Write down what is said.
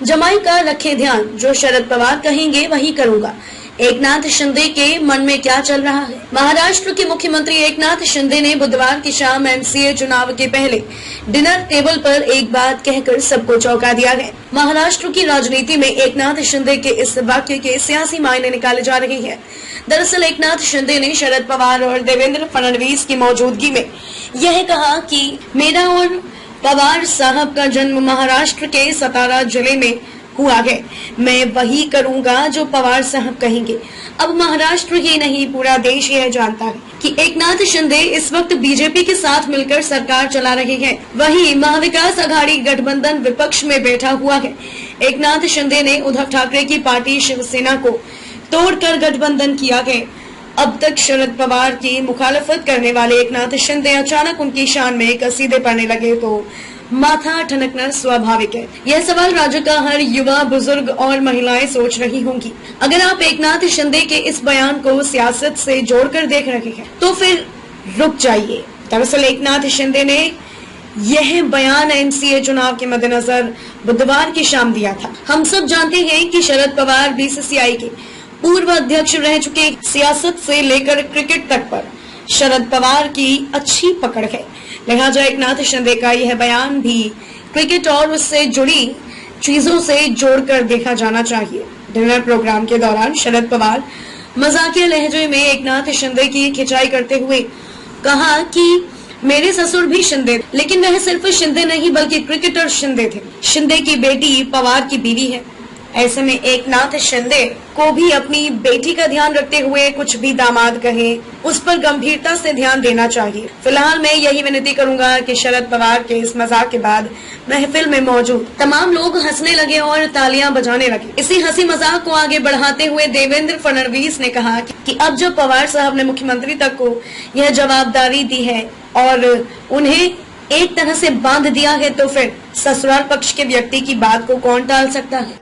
जमाई का रखें ध्यान, जो शरद पवार कहेंगे वही करूंगा। एकनाथ शिंदे के मन में क्या चल रहा है? महाराष्ट्र के मुख्यमंत्री एकनाथ शिंदे ने बुधवार की शाम एमसीए चुनाव के पहले डिनर टेबल पर एक बात कहकर सबको चौंका दिया है। महाराष्ट्र की राजनीति में एकनाथ शिंदे के इस वाक्य के सियासी मायने निकाले जा रहे हैं। दरअसल एकनाथ शिंदे ने शरद पवार और देवेंद्र फडणवीस की मौजूदगी में यह कहा कि मेरा और पवार साहब का जन्म महाराष्ट्र के सतारा जिले में हुआ है। मैं वही करूंगा जो पवार साहब कहेंगे। अब महाराष्ट्र ही नहीं, पूरा देश यह जानता है कि एकनाथ शिंदे इस वक्त बीजेपी के साथ मिलकर सरकार चला रहे हैं। वहीं महाविकास आघाड़ी गठबंधन विपक्ष में बैठा हुआ है। एकनाथ शिंदे ने उद्धव ठाकरे की पार्टी शिवसेना को तोड़कर गठबंधन किया है। अब तक शरद पवार की मुखालफत करने वाले एकनाथ शिंदे अचानक उनकी शान में कसीदे पड़ने लगे तो माथा ठनकना स्वाभाविक है। यह सवाल राज्य का हर युवा, बुजुर्ग और महिलाएं सोच रही होंगी। अगर आप एकनाथ शिंदे के इस बयान को सियासत से जोड़कर देख रहे हैं तो फिर रुक जाइए। दरअसल एकनाथ शिंदे ने यह बयान एमसीए चुनाव के मद्देनजर बुधवार की शाम दिया था। हम सब जानते हैं कि शरद पवार बीसीसीआई के पूर्व अध्यक्ष रह चुके। सियासत से लेकर क्रिकेट तक पर शरद पवार की अच्छी पकड़ है। लिहाजा एकनाथ शिंदे का यह बयान भी क्रिकेट और उससे जुड़ी चीजों से जोड़कर देखा जाना चाहिए। डिनर प्रोग्राम के दौरान शरद पवार मजाकिया लहजे में एकनाथ शिंदे की खिंचाई करते हुए कहा कि मेरे ससुर भी शिंदे, लेकिन वह सिर्फ शिंदे नहीं बल्कि क्रिकेटर शिंदे थे। शिंदे की बेटी पवार की बीवी है। ऐसे में एकनाथ शिंदे को भी अपनी बेटी का ध्यान रखते हुए कुछ भी दामाद कहे उस पर गंभीरता से ध्यान देना चाहिए। फिलहाल मैं यही विनती करूंगा कि शरद पवार के इस मजाक के बाद महफिल में मौजूद तमाम लोग हंसने लगे और तालियां बजाने लगे। इसी हंसी मजाक को आगे बढ़ाते हुए देवेंद्र फडणवीस ने कहा कि अब जब पवार साहब ने मुख्यमंत्री तक को यह जवाबदारी दी है और उन्हें एक तरह से बांध दिया है तो फिर ससुराल पक्ष के व्यक्ति की बात को कौन टाल सकता है।